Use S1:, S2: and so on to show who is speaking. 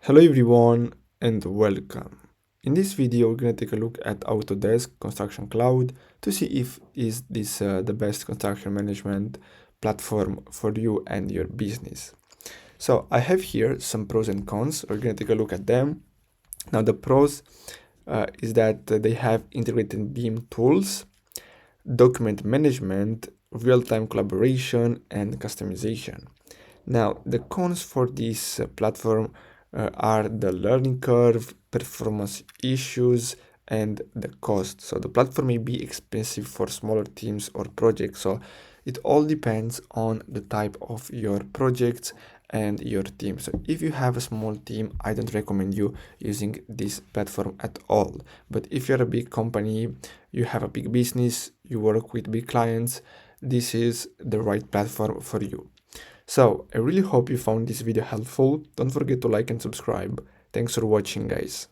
S1: Hello everyone and welcome. In this video we're going to take a look at Autodesk Construction Cloud to see if is this the best construction management platform for you and your business. So I have here some pros and cons. We're going to take a look at them. Now the pros is that they have integrated BIM tools, document management, real-time collaboration, and customization. Now, the cons for this platform are the learning curve, performance issues, and the cost. So the platform may be expensive for smaller teams or projects. So it all depends on the type of your projects and your team. So if you have a small team, I don't recommend you using this platform at all. But if you're a big company, you have a big business, you work with big clients, this is the right platform for you. So I really hope you found this video helpful. Don't forget to like and subscribe. Thanks for watching, guys.